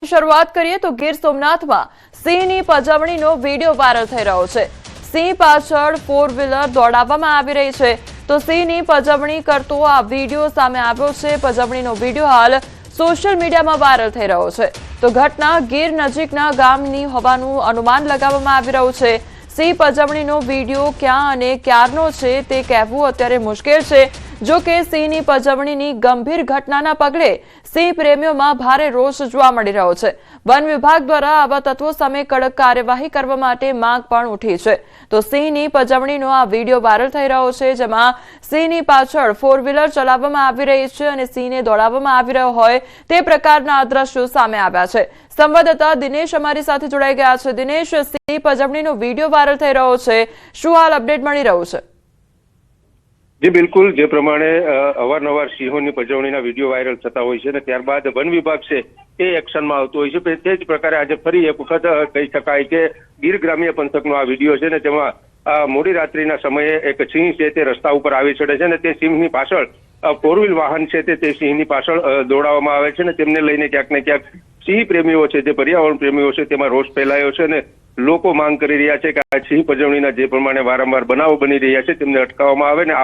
શરૂઆત કરીએ તો ગીર સોમનાથમાં સિંહની પજવણીનો વિડીયો વાયરલ થઈ રહ્યો છે। સિંહ પાછળ 4 વ્હીલર દોડાવવામાં આવી રહી છે તો સિંહની પજવણી કરતો આ વિડીયો સામે આવ્યો છે। પજવણીનો વિડીયો હાલ સોશિયલ મીડિયામાં વાયરલ થઈ રહ્યો છે તો ઘટના ગીર નજીકના ગામની હોવાનું અનુમાન લગાવવામાં આવી રહ્યું છે। સિંહ પજવણીનો વિડીયો ક્યાં અને ક્યારનો છે તે કહેવું અત્યારે મુશ્કેલ છે। જો કે સિંહની પજવણીની ગંભીર ઘટનાના પગલે સિંહ પ્રેમીઓમાં ભારે રોષ જોવા મળી રહ્યો છે। વન વિભાગ દ્વારા આવા તત્વો સામે કડક કાર્યવાહી કરવા માટે માંગ પણ ઉઠી છે તો સિંહની પજવણીનો આ વિડીયો વાયરલ થઈ રહ્યો છે જેમાં સિંહની પાછળ 4 વ્હીલર ચલાવવામાં આવી રહી છે અને સિંહને દોડાવવામાં આવી રહ્યો હોય તે પ્રકારના દ્રશ્યો સામે આવ્યા છે। સંવાદદાતા દિનેશ અમારી સાથે જોડાઈ ગયા છે। દિનેશ, સિંહ પજવણીનો વિડીયો વાયરલ થઈ રહ્યો છે, શું હાલ અપડેટ મળી રહ્યું છે? जी बिल्कुल जे प्रमाणे अवारनवार सिंहोनी पजवણીના વિડીયો વાયરલ થતા હોય છે અને ત્યારબાદ વન વિભાગ છે એ એક્શનમાં આવતો હોય છે। તે જ પ્રકારે આજે ફરી એક વખત કહી શકાય કે ગીર ગ્રામ્ય પંથકનો આ વિડીયો છે ને તેમાં મોડી રાત્રિના સમયે એક સિંહ છે તે રસ્તા ઉપર આવી ચડે છે અને તે સિંહની પાછળ 4 વ્હીલ વાહન છે તે સિંહની પાછળ દોડાવવામાં આવે છે અને તેમને લઈને ક્યાંક ને ક્યાંક સિંહ પ્રેમીઓ છે જે પર્યાવરણ પ્રેમીઓ છે તેમાં રોષ ફેલાયો છે અને લોકો માંગ કરી રહ્યા છે કે આ સિંહ પજવણીના જે પ્રમાણે વારંવાર બનાવો બની રહ્યા છે તેમને અટકાવવામાં આવે અને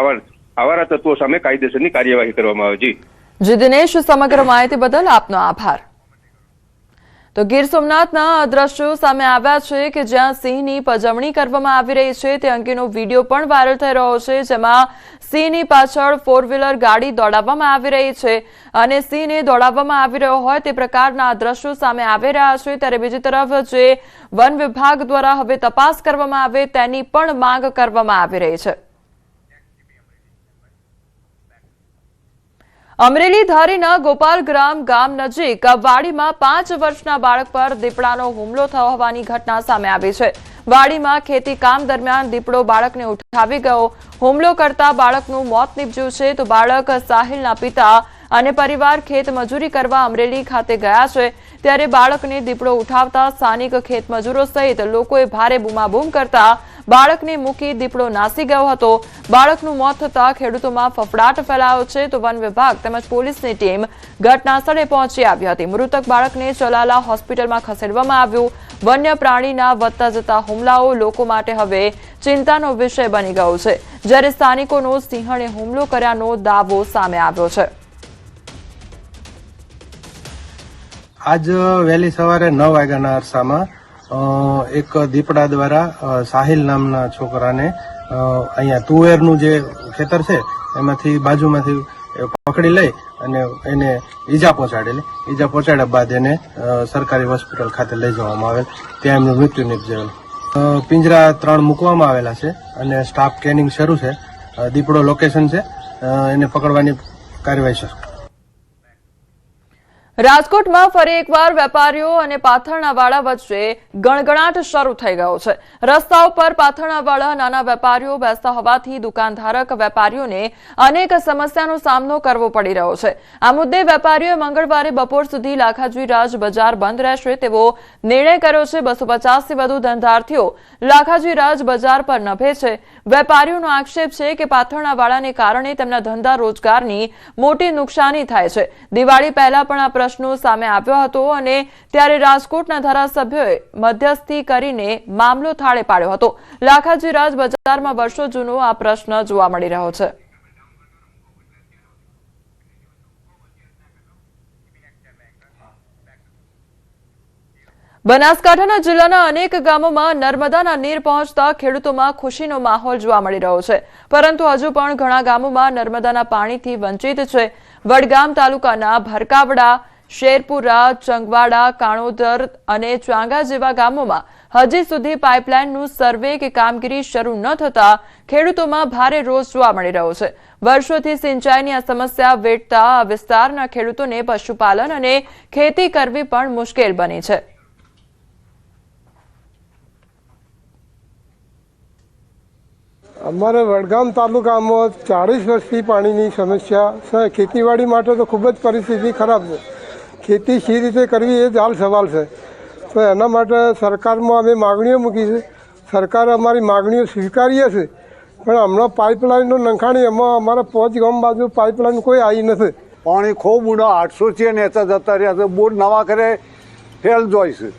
આવારા તત્વો સામે કાયદેસરની કાર્યવાહી કરવામાં આવે। જી દિનેશ, સમગ્ર માહિતી બદલ આપનો આભાર। તો ગીર સોમનાથના દ્રશ્યો સામે આવ્યા છે કે જ્યાં સિંહની પજવણી કરવામાં આવી રહી છે તે અંગેનો વિડીયો પણ વાયરલ થઈ રહ્યો છે જેમાં સિંહની પાછળ 4 વ્હીલર ગાડી દોડાવવામાં આવી રહી છે અને સિંહને દોડાવવામાં આવી રહ્યો હોય તે પ્રકારના દ્રશ્યો સામે આવી રહ્યા છે। ત્યારે બીજી તરફ જે વન વિભાગ દ્વારા હવે તપાસ કરવામાં આવે તેની પણ માંગ કરવામાં આવી રહી છે। અમરેલી ધારીના ગોપાલગ્રામ ગામ નજીક વાડીમાં 5 વર્ષના બાળક પર દીપડાનો હુમલો થયો હોવાની ઘટના સામે આવી છે। વાડીમાં ખેતી કામ દરમિયાન દીપડો બાળકને ઉઠાવી ગયો, હુમલો કરતા બાળકનું મોત નીપજ્યું છે તો બાળક સાહિલના પિતા અને પરિવાર ખેત મજૂરી કરવા અમરેલી ખાતે ગયા છે ત્યારે બાળકને દીપડો ઉઠાવતા સ્થાનિક ખેત મજૂરો સહિત લોકોએ ભારે બૂમાબૂમ કરતા બાળકને મૂકી દીપડો નાસી ગયો હતો। બાળકનું મોત થતા ખેડૂતોમાં ફફડાટ ફેલાયો છે તો વન વિભાગ તેમજ પોલીસની ટીમ ઘટના સ્થળે પહોંચી આવી હતી। મૃતક બાળકને ચલાલા હોસ્પિટલમાં ખસેડવામાં આવ્યું। વન્ય પ્રાણીના વધતા જતા હુમલાઓ લોકો માટે હવે ચિંતાનો વિષય બની ગયો છે જ્યારે સ્થાનિકોનો સિંહણે હુમલો કર્યાનો દાવો સામે આવ્યો છે। આજ વહેલી સવારે 9 વાગ્યાના અરસામાં એક દીપડા દ્વારા સાહિલ નામના છોકરાને અહીંયા તુવેરનું જે ખેતર છે એમાંથી બાજુમાંથી પકડી લઈ અને એને ઈજા પહોંચાડેલી। ઈજા પહોંચાડ્યા બાદ એને સરકારી હોસ્પિટલ ખાતે લઈ જવામાં આવેલ, ત્યાં એમનું મૃત્યુ નિપજેલ। પિંજરા 3 મૂકવામાં આવેલા છે અને સ્ટાફ સ્કેનિંગ શરૂ છે। દીપડો લોકેશન છે, એને પકડવાની કાર્યવાહી શરૂ। રાજકોટમાં ફરી એકવાર વેપારીઓ અને પાથરણાવાળા વચ્ચે ગણગણાટ શરૂ થઈ ગયો છે। રસ્તાઓ પર પાથરણાવાળા નાના વેપારીઓ બેસતા હોવાથી દુકાનધારક વેપારીઓને અનેક સમસ્યાનો સામનો કરવો પડી રહ્યો છે। આ મુદ્દે વેપારીઓએ મંગળવારે બપોર સુધી લાખાજી રાજ બજાર બંધ રહેશે તેવો નિર્ણય કર્યો છે। 250 થી વધુ ધંધાર્થીઓ લાખાજી રાજ બજાર પર નભે છે। વેપારીઓનો આક્ષેપ છે કે પાથરણાવાળાને કારણે તેમના ધંધા રોજગારની મોટી નુકસાની થાય છે। દિવાળી પહેલા પણ આ પ્રશ્નો સામે આવ્યો હતો અને ત્યારે રાજકોટના ધારાસભ્યોએ મધ્યસ્થી કરીને મામલો થાળે પાડ્યો હતો। લાખાજી રાજ બજારમાં વર્ષો જૂનો આ પ્રશ્ન જોવા મળી રહ્યો છે। બનાસકાંઠાના જિલ્લાના અનેક ગામોમાં નર્મદાના નીર પહોંચતા ખેડૂતોમાં ખુશીનો માહોલ જોવા મળી રહ્યો છે પરંતુ હજુ પણ ઘણા ગામોમાં નર્મદાના પાણીથી વંચિત છે। વડગામ તાલુકાના ભરકાવડા, શેરપુરા, ચંગવાડા, કાણોદર અને ચાંગા જેવા ગામોમાં હજી સુધી પાઇપલાઇનનું સર્વે કે કામગીરી શરૂ ન થતા ખેડૂતોમાં ભારે રોષ જોવા મળી રહ્યો છે। વર્ષોથી સિંચાઈની આ સમસ્યા વેઠતા આ વિસ્તારના ખેડૂતોને પશુપાલન અને ખેતી કરવી પણ મુશ્કેલ બની છે। અમારે વડગામ તાલુકામાં 40 વર્ષથી પાણીની સમસ્યા છે। ખેતીવાડી માટે તો ખૂબ જ પરિસ્થિતિ ખરાબ છે। ખેતી સી રીતે કરવી એ જ હાલ સવાલ છે તો એના માટે સરકારમાં અમે માગણીઓ મૂકી છે। સરકારે અમારી માગણીઓ સ્વીકારીએ છે પણ હમણાં પાઇપલાઇનનું નંખાણી એમાં અમારા 5 ગામ બાજુ પાઇપલાઇન કોઈ આવી નથી। પાણી ખૂબ ઊંડા 800 છે ને જતા રહ્યા છે। બોર નવા કરે ફેલ જોઈ છે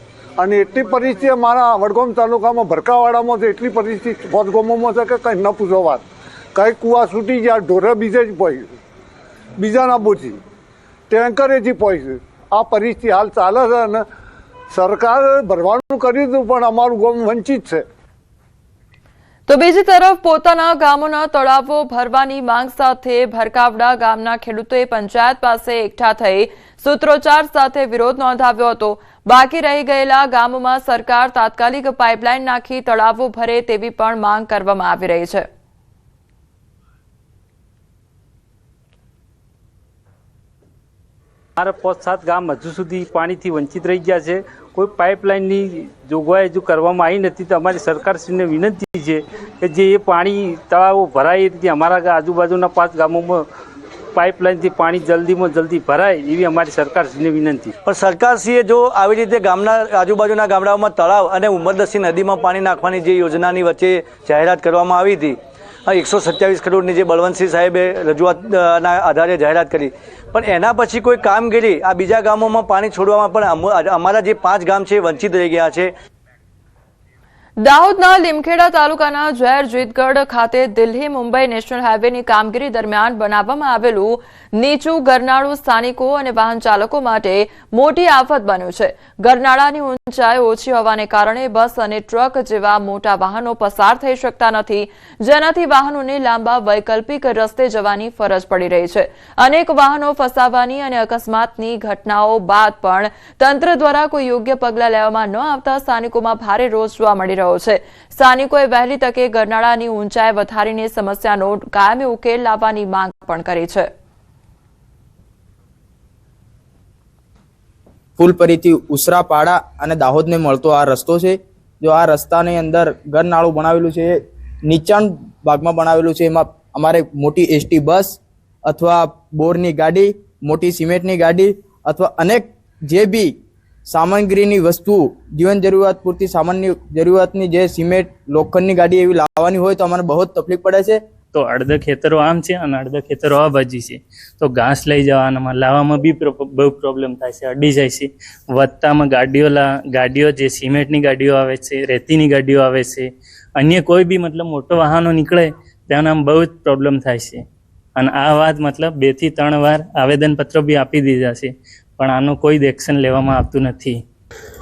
અને એટલી પરિસ્થિતિ અમારા વડગામ તાલુકામાં ભરકાવાડામાં તો એટલી પરિસ્થિતિ વડગામમાં છે કે કંઈ ન પૂછો વાત. કંઈ કૂવા છૂટી ગયા, ઢોરે બીજે જ પહોંચ્યું, બીજાના બોછી ટેન્કરેથી પહોંચ્યું. આ પરિસ્થિતિ હાલ ચાલે છે અને સરકાર ભરવાનું કર્યું હતું પણ અમારું ગામ વંચિત છે. તો બીજી તરફ પોતાના ગામોના તળાવો ભરવાની માંગ સાથે ભરકાવડા ગામના ખેડૂતોએ પંચાયત પાસે એકઠા થઈ સૂત્રોચ્ચાર સાથે વિરોધ નોંધાવ્યો હતો. બાકી રહી ગયેલા ગામોમાં સરકાર તાત્કાલિક પાઇપલાઇન નાખી તળાવો ભરે તેવી પણ માંગ કરવામાં આવી રહી છે. મારા 5-7 ગામ હજુ સુધી પાણીથી વંચિત રહી ગયા છે. કોઈ પાઇપલાઇનની જોગવાઈ હજુ કરવામાં આવી નથી. તો અમારી સરકારશ્રીને વિનંતી છે કે જે એ પાણી તળાવો ભરાય એ રીતે અમારા આજુબાજુના 5 ગામોમાં પાઇપલાઇનથી પાણી જલ્દીમાં જલ્દી ભરાય એવી અમારી સરકારશ્રીને વિનંતી. પણ સરકારશ્રીએ જો આવી રીતે ગામના આજુબાજુના ગામડાઓમાં તળાવ અને ઉમરદસ્તી નદીમાં પાણી નાખવાની જે યોજનાની વચ્ચે જાહેરાત કરવામાં આવી હતી, 127 કરોડની જે બળવંતસિંહ સાહેબે રજૂઆતના આધારે જાહેરાત કરી, પણ એના પછી કોઈ કામગીરી આ બીજા ગામોમાં પાણી છોડવામાં પણ અમારા જે 5 ગામ છે વંચિત રહી ગયા છે. દાહોદના લીમખેડા તાલુકાના ઝેર જીતગઢ ખાતે દિલ્હી મુંબઈ નેશનલ હાઈવેની કામગીરી દરમિયાન બનાવવામાં આવેલું નીચું ગરનાળું સ્થાનિકો અને વાહન ચાલકો માટે મોટી આફત બન્યું છે. ગરનાળાની ઊંચાઈ ઓછી હોવાને કારણે બસ અને ટ્રક જેવા મોટા વાહનો પસાર થઈ શકતા નથી, જેનાથી વાહનોને લાંબા વૈકલ્પિક રસ્તે જવાની ફરજ પડી રહી છે. અનેક વાહનો ફસાવાની અને અકસ્માતની ઘટનાઓ બાદ પણ તંત્ર દ્વારા કોઈ યોગ્ય પગલાં લેવામાં ન આવતા સ્થાનિકોમાં ભારે રોષ જોવા મળી રહ્યો છે. સ્થાનિકોએ વહેલી તકે ગરનાળાની ઊંચાઈ વધારીને સમસ્યાનો કાયમી ઉકેલ લાવવાની માંગ પણ કરી છે. ફૂલપરીથી ઉસરાપાડા અને દાહોદને મળતો આ રસ્તો છે. જો આ રસ્તાની અંદર ગરનાળું બનાવેલું છે, નીચાણ ભાગમાં બનાવેલું છે. એમાં અમારે મોટી એસટી બસ અથવા બોરની ગાડી, મોટી સિમેન્ટની ગાડી અથવા અનેક જે બી સામગ્રીની વસ્તુ જીવન જરૂરિયાત પૂરતી સામાન્ય જરૂરિયાતની જે સિમેન્ટ લોખંડની ગાડી એવી લાવવાની હોય તો અમને બહુ જ તકલીફ પડે છે. તો અડધા ખેતરો આમ છે અને અડધા ખેતરો આ બાજુ છે. તો ઘાસ લઈ જવાનામાં લાવવામાં બી બહુ પ્રોબ્લેમ થાય છે, અડી જાય છે. વધતામાં ગાડીઓ જે સિમેન્ટની ગાડીઓ આવે છે, રેતીની ગાડીઓ આવે છે, અન્ય કોઈ બી મતલબ મોટો વાહનો નીકળે ત્યાંના બહુ જ પ્રોબ્લેમ થાય છે. અને આ વાત મતલબ 2 થી 3 વાર આવેદનપત્રો બી આપી દીધા છે, પણ આનું કોઈ જ એક્શન લેવામાં આવતું નથી.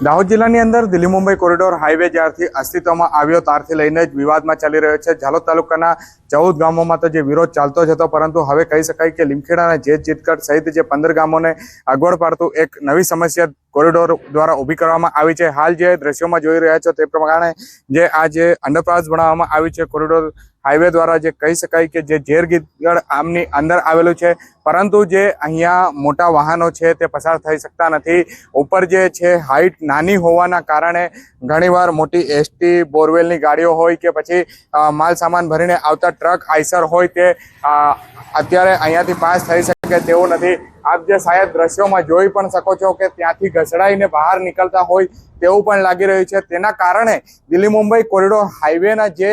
દાહોદ જિલ્લાની અંદર દિલ્હી મુંબઈ કોરિડોર હાઈવે જ્યારથી અસ્તિત્વમાં આવ્યો ત્યારથી લઈને જ વિવાદમાં ચાલી રહ્યો છે. ઝાલોદ તાલુકાના 14 ગામોમાં તો જે વિરોધ ચાલતો જ હતો, પરંતુ હવે કહી શકાય કે લીમખેડા અને જીતગઢ સહિત જે 15 ગામોને અગવડ પાડતું એક નવી સમસ્યા કોરિડોર દ્વારા ઊભી કરવામાં આવી છે. હાલ જે દ્રશ્યોમાં જોઈ રહ્યા છો તે પ્રમાણે જે આ જે અંડરપાસ બનાવવામાં આવ્યું છે કોરિડોર હાઈવે દ્વારા, જે કહી શકાય કે જે ઝેર જીતગઢ આમની અંદર આવેલું છે, પરંતુ જે અહીંયા મોટા વાહનો છે તે પસાર થઈ શકતા નથી. ઉપર જે છે હાઈટ નાની હોવાના કારણે ઘણીવાર મોટી એસટી બોરવેલની ગાડીઓ હોય કે પછી માલ સામાન ભરીને આવતા ટ્રક આઈસર હોય તે અત્યારે અહીંયાથી પાસ થઈ શકે તેવું નથી. આપ જે શાયદ દ્રશ્યોમાં જોઈ પણ શકો છો કે ત્યાંથી ઘસડાઈને બહાર નીકળતા હોય તેવું પણ લાગી રહ્યું છે. તેના કારણે દિલ્હી મુંબઈ કોરિડોર હાઈવેના જે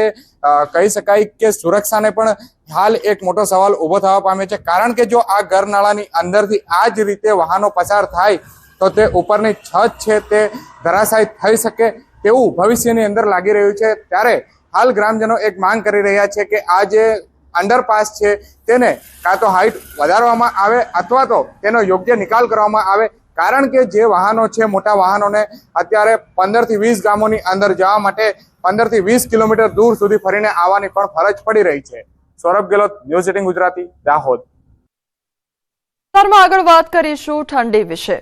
કહી શકાય કે સુરક્ષાને પણ હાલ એક મોટો સવાલ ઊભો થવા પામ્યો છે. કારણ કે જો આ ગરનાળાની અંદરથી આ જ રીતે વાહનો પસાર થાય તો તે ઉપરની છત છે તે ધરાશાયી થઈ શકે તેવું ભવિષ્યની અંદર લાગી રહ્યું છે. ત્યારે હાલ ગ્રામજનો એક માંગ કરી રહ્યા છે કે આ જે અંડરપાસ છે તેને કાં તો હાઈટ વધારવામાં આવે અથવા તો તેનો યોગ્ય નિકાલ કરવામાં આવે. કારણ કે જે વાહનો છે મોટા વાહનોને અત્યારે 15 થી 20 ગામોની અંદર જવા માટે 15 થી 20 કિલોમીટર દૂર સુધી ફરીને આવવાની પણ ફરજ પડી રહી છે. સૌરભ ગેહલોત, ન્યૂઝ 18 ગુજરાતી, દાહોદ. આગળ વાત કરીશું ઠંડી વિશે.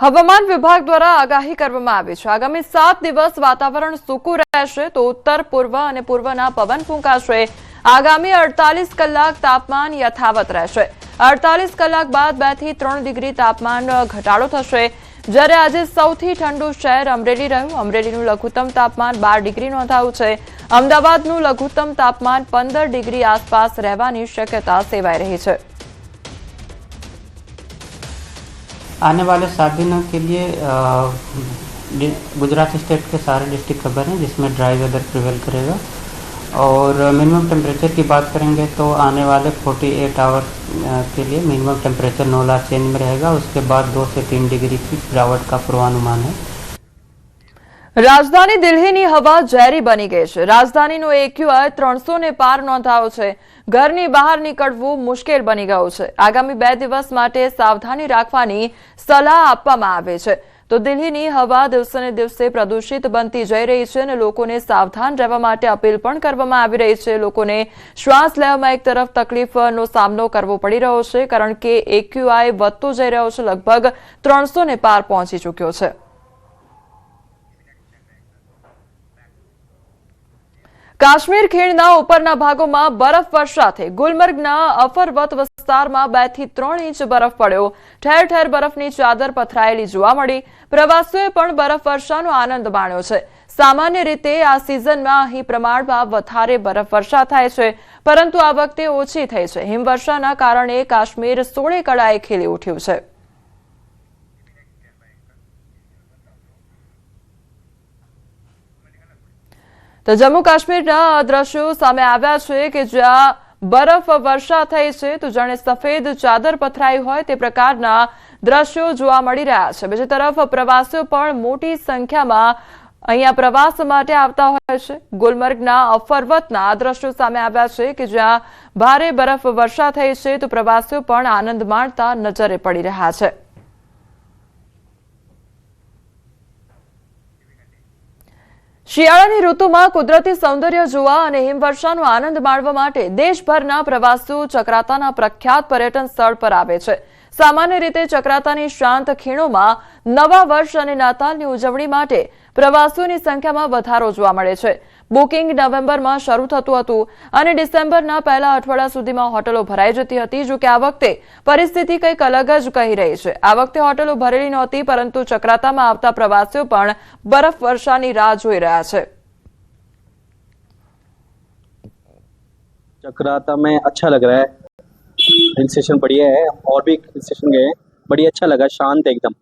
હવામાન વિભાગ દ્વારા આગાહી કરવામાં આવી છે. આગામી 7 દિવસ વાતાવરણ સૂકું રહેશે તો ઉત્તર પૂર્વ અને પૂર્વના પવન ફૂંકાશે. આગામી 48 કલાક તાપમાન યથાવત રહેશે. 48 કલાક બાદ 2 થી 3 ડિગ્રી તાપમાન ઘટાડો થશે. જ્યારે આજે સૌથી ઠંડુ શહેર અમરેલી રહ્યું. અમરેલીનું લઘુત્તમ તાપમાન 12 ડિગ્રી નોંધાયું છે. અમદાવાદનું લઘુત્તમ તાપમાન 15 ડિગ્રી આસપાસ રહેવાની શક્યતા સેવાઈ રહી છે. आने वाले 7 दिनों के लिए गुजरात स्टेट के सारे डिस्ट्रिक्ट कवर हैं जिसमें ड्राई वेदर प्रिवेल करेगा और मिनिमम टेम्परेचर की बात करेंगे तो आने वाले 48 आवर के लिए मिनिमम टेम्परेचर नो लार्ज चेंज में रहेगा। उसके बाद 2 से 3 डिग्री की गिरावट का पूर्वानुमान है। રાજધાની દિલ્હીની હવા ઝેરી બની ગઈ છે। રાજધાનીનો એક્યુઆઈ 300 ને પાર નોંધાયો છે। ઘરની બહાર નીકળવું મુશ્કેલ બની ગયું છે। આગામી 2 દિવસ માટે સાવધાની રાખવાની સલાહ આપવામાં આવી છે। તો દિલ્હીની હવા દિવસે ને દિવસે પ્રદૂષિત બનતી જઈ રહી છે અને લોકોને સાવધાન રહેવા માટે અપીલ પણ કરવામાં આવી રહી છે। લોકોને શ્વાસ લેવામાં એક તરફ તકલીફનો સામનો કરવો પડી રહ્યો છે, કારણ કે એક્યુઆઈ વધતો જઈ રહ્યો છે, લગભગ 300 ને પાર પહોંચી ચૂક્યો છે। કાશ્મીર ખીણના ઉપરના ભાગોમાં બરફવર્ષાથી ગુલમર્ગના અફરવત વિસ્તારમાં 2 થી 3 ઇંચ બરફ પડ્યો। ઠેર ઠેર બરફની ચાદર પથરાયેલી જોવા મળી। પ્રવાસીઓએ પણ બરફવર્ષાનો આનંદ માણ્યો છે। સામાન્ય રીતે આ સિઝનમાં અહીં પ્રમાણમાં વધારે બરફવર્ષા થાય છે, પરંતુ આ વખતે ઓછી થઈ છે। હિમવર્ષાના કારણે કાશ્મીર સોળે કળાએ ખીલી ઉઠ્યું છે। તો જમ્મુ કાશ્મીરના દ્રશ્યો સામે આવ્યા છે કે જ્યાં બરફ વર્ષા થઈ છે, તો જાણે સફેદ ચાદર પથરાઈ હોય તે પ્રકારના દ્રશ્યો જોવા મળી રહ્યા છે। બીજી તરફ પ્રવાસીઓ પણ મોટી સંખ્યામાં અહીંયા પ્રવાસ માટે આવતા હોય છે। ગુલમર્ગના અફરવતના દ્રશ્યો સામે આવ્યા છે કે જ્યાં ભારે બરફ વર્ષા થઈ છે, તો પ્રવાસીઓ પણ આનંદ માણતા નજરે પડી રહ્યા છે। શિયાળાની ઋતુમાં કુદરતી સૌંદર્ય જોવા અને હિમવર્ષાનો આનંદ માણવા માટે દેશભરના પ્રવાસીઓ ચક્રાતાના પ્રખ્યાત પર્યટન સ્થળ પર આવે છે। સામાન્ય રીતે ચક્રાતાની શાંત ખીણોમાં નવા વર્ષ અને નાતાલની ઉજવણી માટે પ્રવાસીઓની સંખ્યામાં વધારો જોવા મળે છે। બુકિંગ નવેમ્બરમાં શરૂ થતું હતું અને ડિસેમ્બરના પહેલા અઠવાડિયા સુધીમાં હોટલો ભરાઈ જતી હતી। જો કે આ વખતે પરિસ્થિતિ કંઈક અલગ જ કહી રહી છે। આ વખતે હોટલો ભરેલી નહોતી, પરંતુ ચક્રાતામાં આવતા પ્રવાસીઓ પણ બરફવર્ષાની રાહ જોઈ રહ્યા છે। चक्राता में अच्छा लग रहा है, हिल स्टेशन बढ़िया है। और भी हिल स्टेशन गए हैं, बढ़िया अच्छा लगा, शांत है एकदम,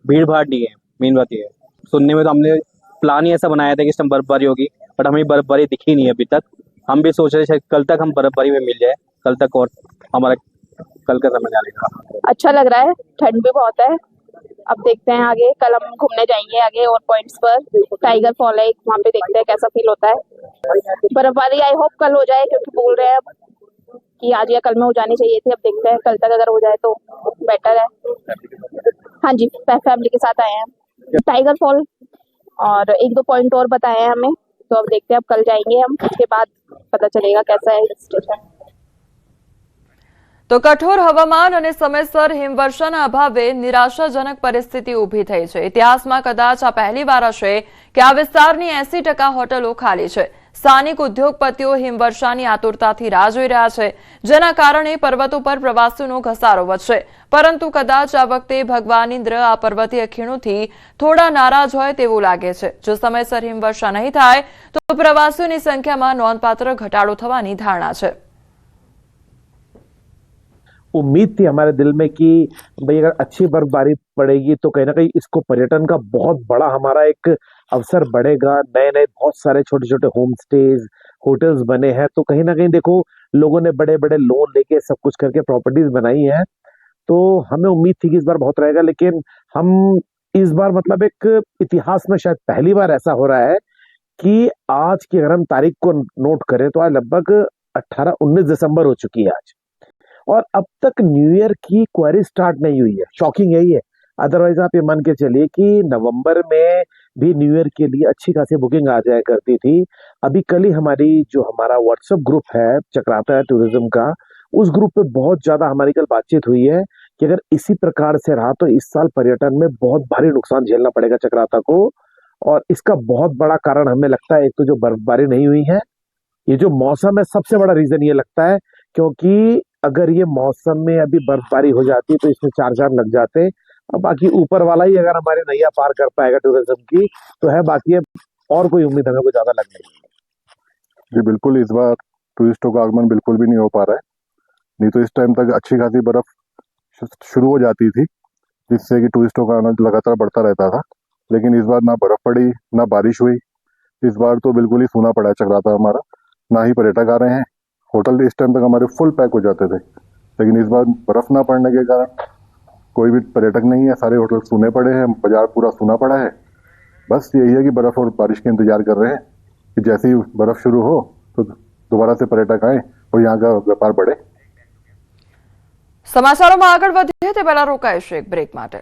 भीड़ भाड़ नहीं है। मेन बात ये है, सुनने में तो हमने प्लान ही ऐसा बनाया था कि इस टाइम बर्फबारी होगी, बट हमें बर्फबारी दिखी नहीं अभी तक। हम भी सोच रहे शायद कल तक हम बर्फबारी में मिल जाए, कल तक और हमारा कल का समय जाने का। अच्छा लग रहा है, ठंड भी बहुत है। अब देखते हैं आगे, कल हम घूमने जाएंगे आगे और पॉइंट्स पर। टाइगर फॉल है वहाँ पे, देखते हैं कैसा फील होता है। बर्फबारी आई होप कल हो जाए, क्योंकि बोल रहे हैं कि आज या कल में हो जानी चाहिए थी। अब देखते हैं कल तक अगर हो जाए तो बेटर है। हाँ जी, फैमिली के साथ आए हैं। टाइगर फॉल और 1-2 पॉइंट और बताए हैं हमें, तो अब देखते हैं, अब कल जाएंगे हम, उसके बाद पता चलेगा कैसा है हिल स्टेशन। તો કઠોર હવામાન અને સમયસર હિમવર્ષાના અભાવે નિરાશાજનક પરિસ્થિતિ ઊભી થઈ છે। ઇતિહાસમાં કદાચ આ પહેલીવાર હશે કે આ વિસ્તારની 80% હોટલો ખાલી છે। સ્થાનિક ઉદ્યોગપતિઓ હિમવર્ષાની આતુરતાથી રાહ જોઈ રહ્યા છે, જેના કારણે પર્વતો પર પ્રવાસીઓનો ઘસારો વધશે। પરંતુ કદાચ આ વખતે ભગવાન ઇન્દ્ર આ પર્વતીય ખીણોથી થોડા નારાજ હોય તેવું લાગે છે। જો સમયસર હિમવર્ષા નહીં થાય તો પ્રવાસીઓની સંખ્યામાં નોંધપાત્ર ઘટાડો થવાની ધારણા છે। उम्मीद थी हमारे दिल में कि भाई अगर अच्छी बर्फबारी पड़ेगी तो कहीं ना कहीं इसको पर्यटन का बहुत बड़ा हमारा एक अवसर बढ़ेगा। नए नए बहुत सारे छोटे छोटे होम स्टेज होटल्स बने हैं, तो कहीं ना कहीं देखो लोगों ने बड़े बड़े लोन लेके सब कुछ करके प्रॉपर्टीज बनाई हैं, तो हमें उम्मीद थी कि इस बार बहुत रहेगा। लेकिन हम इस बार मतलब एक इतिहास में शायद पहली बार ऐसा हो रहा है कि आज की अगर हम तारीख को नोट करें तो आज लगभग 18-19 दिसंबर हो चुकी है आज, और अब तक न्यू ईयर की क्वेरी स्टार्ट नहीं हुई है। शॉकिंग यही है। अदरवाइज आप ये मान के चलिए कि नवंबर में भी न्यू ईयर के लिए अच्छी खासी बुकिंग आ जाया करती थी। अभी कल ही हमारी जो हमारा व्हाट्सएप ग्रुप है चक्राता टूरिज्म का, उस ग्रुप पे बहुत ज्यादा हमारी कल बातचीत हुई है कि अगर इसी प्रकार से रहा तो इस साल पर्यटन में बहुत भारी नुकसान झेलना पड़ेगा चक्राता को। और इसका बहुत बड़ा कारण हमें लगता है, एक तो जो बर्फबारी नहीं हुई है, ये जो मौसम है, सबसे बड़ा रीजन ये लगता है। क्योंकि अगर ये मौसम में अभी बर्फबारी हो जाती तो इसमें 4 चांद लग जाते। अब बाकी ऊपर वाला ही अगर हमारे नैया पार कर पाएगा टूरिज्म की तो है, बाकी अब और कोई उम्मीद हमें को ज्यादा लग नहीं। जी बिल्कुल, इस बार टूरिस्टों का आगमन बिल्कुल भी नहीं हो पा रहा है। नहीं तो इस टाइम तक अच्छी खासी बर्फ शुरू हो जाती थी, जिससे कि टूरिस्टों का आनंद लगातार बढ़ता रहता था। लेकिन इस बार ना बर्फ पड़ी ना बारिश हुई। इस बार तो बिल्कुल ही सूना पड़ा है चक्राता हमारा। ना ही पर्यटक आ रहे हैं। होटल इस टाइम तक हमारे फुल पैक हो जाते थे, लेकिन इस बार बर्फ ना पड़ने के कारण कोई भी पर्यटक नहीं है, सारे होटल सूने पड़े हैं, बाजार पूरा सूना पड़ा है। बस यही है कि बर्फ और बारिश का इंतजार कर रहे हैं कि जैसे ही बर्फ शुरू हो तो दोबारा से पर्यटक आए और यहाँ का व्यापार बढ़े। સમાચારોમાં આગળ વધીએ તે પહેલા રોકાઈશું એક બ્રેક માટે।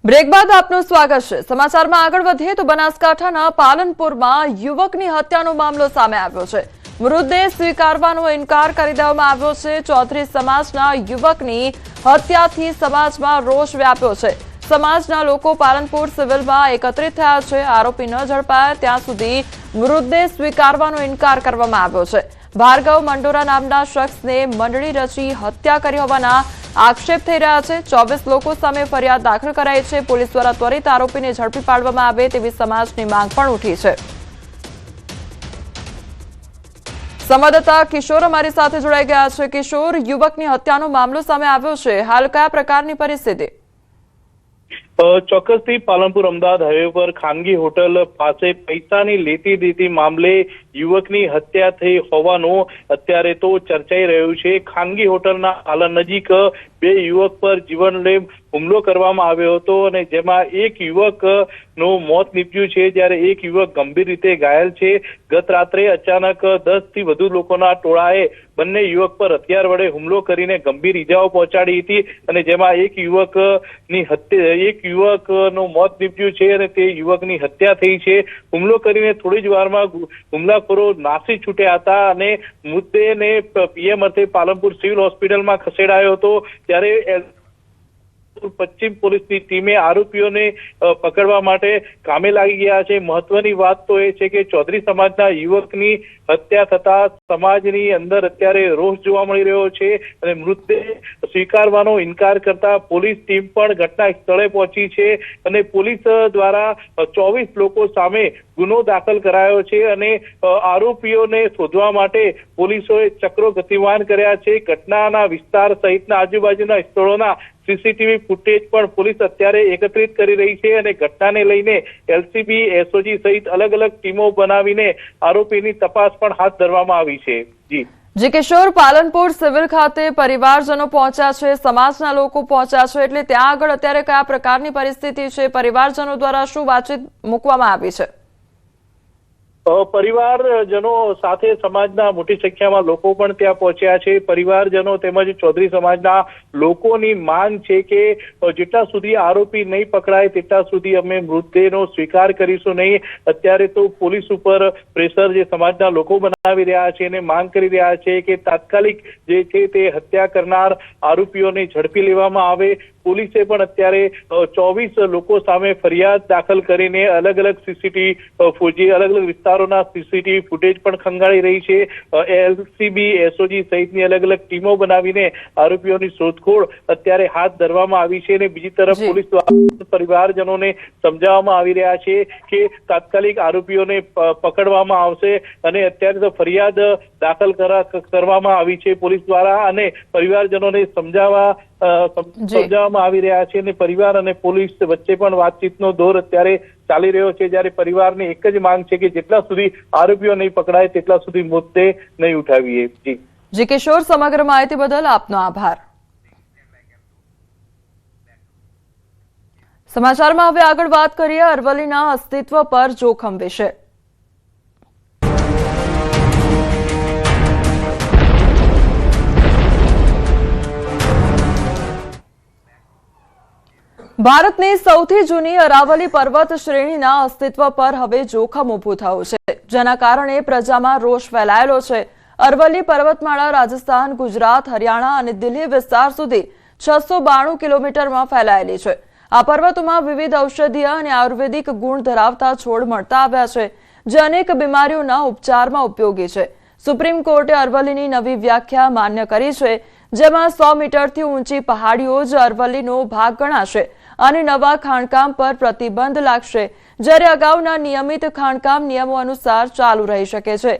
બ્રેક બાદ આપનું સ્વાગત છે। સમાચારમાં આગળ વધીએ તો બનાસકાંઠાના પાલનપુરમાં યુવકની હત્યાનો મામલો સામે આવ્યો છે। મૃતદેહ સ્વીકારવાનો ઇનકાર કરી દેવામાં આવ્યો છે। ચૌધરી સમાજના યુવકની હત્યાથી સમાજમાં રોષ વ્યાપ્યો છે। સમાજના લોકો પાલનપુર સિવિલમાં એકત્રિત થયા છે। આરોપી ન ઝડપાય ત્યાં સુધી મૃતદેહ સ્વીકારવાનો ઇનકાર કરવામાં આવ્યો છે। ભાર્ગવ મંડોરા નામના શખ્સને મંડળી રચી હત્યા કરી હોવાના આક્ષેપ થઈ રહ્યા છે। 24 લોકો સામે ફરિયાદ દાખલ કરાઈ છે। પોલીસ દ્વારા ત્વરિત આરોપીને ઝડપી પાડવામાં આવે તેવી સમાજની માંગ પણ ઉઠી છે। સંવાદદાતા કિશોર અમારી સાથે જોડાઈ ગયા છે। કિશોર, યુવકની હત્યાનો મામલો સામે આવ્યો છે, હાલ કયા પ્રકારની પરિસ્થિતિ? ચોક્કસથી પાલનપુર અમદાવાદ હાઈવે પર ખાનગી હોટલ પાસે પૈસાની લેતી દેતી મામલે યુવકની હત્યા થઈ હોવાનું અત્યારે તો ચર્ચાઈ રહ્યું છે। ખાનગી હોટલના પાલન નજીક બે યુવક પર જીવનલેણ હુમલો કરવામાં આવ્યો હતો અને જેમાં એક યુવકનું મોત નીપજ્યું છે, જ્યારે એક યુવક ગંભીર રીતે ઘાયલ છે। ગત રાત્રે અચાનક 10 થી વધુ લોકોના ટોળાએ બંને યુવક પર હથિયાર વડે હુમલો કરીને ગંભીર ઈજાઓ પહોંચાડી હતી અને જેમાં એક યુવકનું મોત નીપજ્યું છે અને તે યુવકની હત્યા થઈ છે। હુમલો કરીને થોડી જ વારમાં હુમલાખોરો નાસી છૂટ્યા હતા અને મૃતદેહને પીએમ અર્થે પાલનપુર સિવિલ હોસ્પિટલમાં ખસેડાયો હતો। ત્યારે પશ્ચિમ પોલીસની ટીમે આરોપીઓને પકડવા માટે કામે લાગી ગયા છે। મહત્વની વાત તો એ છે કે ચૌધરી સમાજના યુવકની હત્યા થતા સમાજની અંદર અત્યારે રોષ જોવા મળી રહ્યો છે અને મૃતદેહ સ્વીકારવાનો ઇનકાર કરતા પોલીસ ટીમ પણ ઘટના સ્થળે પહોંચી છે અને પોલીસ દ્વારા 24 લોકો સામે ગુનો દાખલ કરાયો છે અને આરોપીઓને શોધવા માટે પોલીસોએ ચક્રો ગતિમાન કર્યા છે। ઘટનાના વિસ્તાર સહિતના આજુબાજુના સ્થળોના સીસીટીવી ફૂટેજ પણ પોલીસ અત્યારે એકત્રિત કરી રહી છે અને ઘટનાને લઈને એલસીબી, એસઓજી સહિત અલગ અલગ ટીમો બનાવીને આરોપીની તપાસ પણ હાથ ધરવામાં આવી છે। જી કિશોર, પાલનપુર સિવિલ ખાતે પરિવારજનો પહોંચ્યા છે, સમાજના લોકો પહોંચ્યા છે, એટલે ત્યાં આગળ અત્યારે કયા પ્રકારની પરિસ્થિતિ છે? પરિવારજનો દ્વારા શું વાતચીત મૂકવામાં આવી છે? પરિવારજનો સાથે સમાજના મોટી સંખ્યામાં લોકો પણ ત્યાં પહોંચ્યા છે। પરિવારજનો તેમજ ચૌધરી સમાજના લોકોની માંગ છે કે જેટલા સુધી આરોપી નહીં પકડાય તેટલા સુધી અમે મૃતદેહનો સ્વીકાર કરીશું નહીં। અત્યારે તો પોલીસ ઉપર પ્રેશર જે સમાજના લોકો બનાવી રહ્યા છે અને માંગ કરી રહ્યા છે કે તાત્કાલિક જે છે તે હત્યા કરનાર આરોપીઓને ઝડપી લેવામાં આવે। પોલીસે પણ અત્યારે 24 લોકો સામે ફરિયાદ દાખલ કરીને અલગ અલગ સીસીટીવી અલગ અલગ વિસ્તારોના સીસીટીવી ફૂટેજ પણ ખંગાળી રહી છે। એલસીબી, એસઓજી સહિતની અલગ અલગ ટીમો બનાવીને આરોપીઓની શોધખોળ અત્યારે હાથ ધરવામાં આવી છે અને બીજી તરફ પોલીસ દ્વારા પરિવારજનોને સમજાવવામાં આવી રહ્યા છે કે તાત્કાલિક આરોપીઓને પકડવામાં આવશે અને અત્યારે તો ફરિયાદ દાખલ કરવામાં આવી છે પોલીસ દ્વારા અને પરિવારજનોને સમજાવવામાં આવી રહ્યા છે અને પરિવાર અને પોલીસ વચ્ચે પણ વાતચીતનો દોર અત્યારે ચાલી રહ્યો છે। જ્યારે પરિવારની એક જ માંગ છે કે જેટલા સુધી આરોપીઓ નહીં પકડાય તેટલા સુધી મુદ્દે નહીં ઉઠાવીએ। જી કિશોર, સમગ્ર માહિતી બદલ આપનો આભાર। સમાચારમાં હવે આગળ વાત કરીએ અરવલ્લીના અસ્તિત્વ પર જોખમ વિશે। ભારતની સૌથી જૂની અરાવલી પર્વત શ્રેણીના અસ્તિત્વ પર હવે જોખમ ઊભું થયું છે, જેના કારણે પ્રજામાં રોષ ફેલાયેલો છે। અરવલ્લી પર્વતમાળા રાજસ્થાન, ગુજરાત, હરિયાણા અને દિલ્હી વિસ્તાર સુધી 692 કિલોમીટરમાં ફેલાયેલી છે। આ પર્વતોમાં વિવિધ ઔષધીય અને આયુર્વેદિક ગુણ ધરાવતા છોડ મળતા આવ્યા છે, જે અનેક બીમારીઓના ઉપચારમાં ઉપયોગી છે। સુપ્રીમ કોર્ટે અરવલ્લીની નવી વ્યાખ્યા માન્ય કરી છે, જેમાં 100 મીટરથી ઊંચી પહાડીઓ જ અરવલ્લીનો ભાગ ગણાશે અને નવા ખાણકામ પર પ્રતિબંધ લાગશે, જ્યારે અગાઉના નિયમિત ખાણકામ નિયમો અનુસાર ચાલુ રહી શકે છે।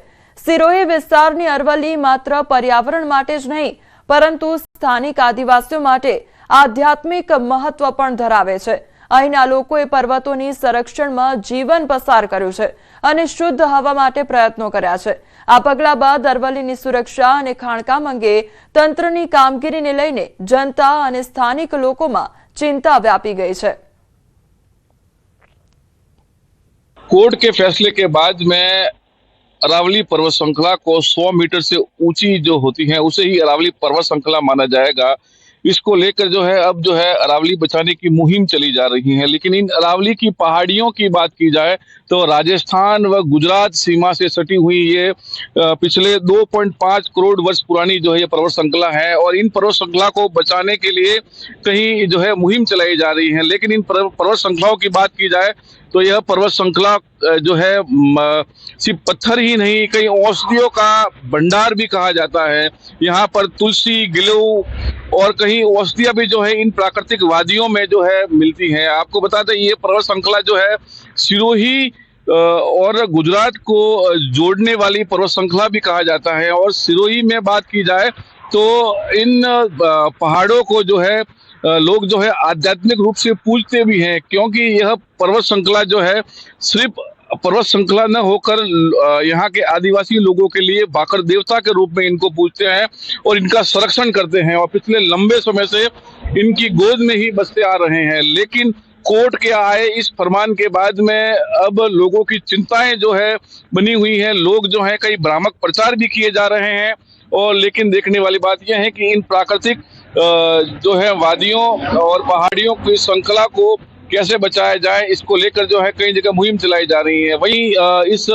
સિરોહી વિસ્તારની અરવલ્લી માત્ર પર્યાવરણ માટે જ નહીં પરંતુ સ્થાનિક આદિવાસીઓ માટે આધ્યાત્મિક મહત્વ પણ ધરાવે છે। અહીંના લોકોએ પર્વતોની સંરક્ષણમાં જીવન પસાર કર્યું છે અને શુદ્ધ હવા માટે પ્રયત્નો કર્યા છે। આ પગલા બાદ અરવલ્લીની સુરક્ષા અને ખાણકામ અંગે તંત્રની કામગીરીને લઈને જનતા અને સ્થાનિક લોકોમાં चिंता व्यापी गई है। कोर्ट के फैसले के बाद में अरावली पर्वत श्रृंखला को 100 मीटर से ऊंची जो होती है उसे ही अरावली पर्वत श्रृंखला माना जाएगा। इसको लेकर जो है अब जो है अरावली बचाने की मुहिम चली जा रही है। लेकिन इन अरावली की पहाड़ियों की बात की जाए तो राजस्थान व गुजरात सीमा से सटी हुई ये पिछले 2.5 करोड़ वर्ष पुरानी जो है ये पर्वत श्रृंखला है और इन पर्वत श्रृंखला को बचाने के लिए कहीं जो है मुहिम चलाई जा रही है। लेकिन इन पर्वत श्रृंखलाओं की बात की जाए तो यह पर्वत श्रृंखला जो है सिर्फ पत्थर ही नहीं, कई औषधियों का भंडार भी कहा जाता है। यहाँ पर तुलसी, गिलोय और कहीं औषधियां भी जो है इन प्राकृतिक वादियों में जो है मिलती हैं। आपको बता दें ये पर्वत श्रृंखला जो है सिरोही और गुजरात को जोड़ने वाली पर्वत श्रृंखला भी कहा जाता है। और सिरोही में बात की जाए तो इन पहाड़ों को जो है लोग जो है आध्यात्मिक रूप से पूजते भी हैं, क्योंकि यह पर्वत श्रृंखला जो है सिर्फ पर्वत श्रृंखला न होकर यहाँ के आदिवासी लोगों के लिए भाकर देवता के रूप में इनको पूजते हैं और इनका संरक्षण करते हैं और पिछले लंबे समय से इनकी गोद में ही बसते आ रहे हैं। लेकिन कोर्ट के आए इस फरमान के बाद में अब लोगों की चिंताएं जो है बनी हुई है। लोग जो है कई भ्रामक प्रचार भी किए जा रहे हैं और लेकिन देखने वाली बात यह है कि इन प्राकृतिक जो है वादियों और पहाड़ियों की श्रृंखला को कैसे बचाया जाए, इसको लेकर जो है कई जगह मुहिम चलाई जा रही है। वहीं इस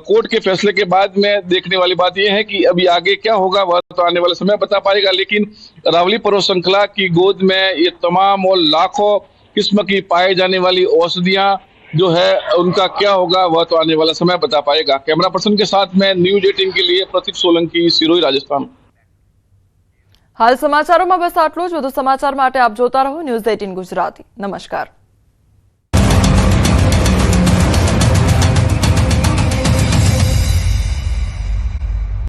कोर्ट के फैसले के बाद में देखने वाली बात यह है कि अभी आगे क्या होगा वह तो आने वाले समय बता पाएगा। लेकिन अरावली पर्वत श्रृंखला की गोद में ये तमाम और लाखों किस्म की पाई जाने वाली औषधियां जो है उनका क्या होगा वह तो आने वाला समय बता पाएगा। कैमरा पर्सन के साथ में न्यूज 18 के लिए प्रतीक सोलंकी, सिरोही, राजस्थान। हाल समाचारों में बस आटलू ज। વધુ સમાચાર માટે આપ જોતા રહો ન્યૂઝ 18 ગુજરાતી। નમસ્કાર।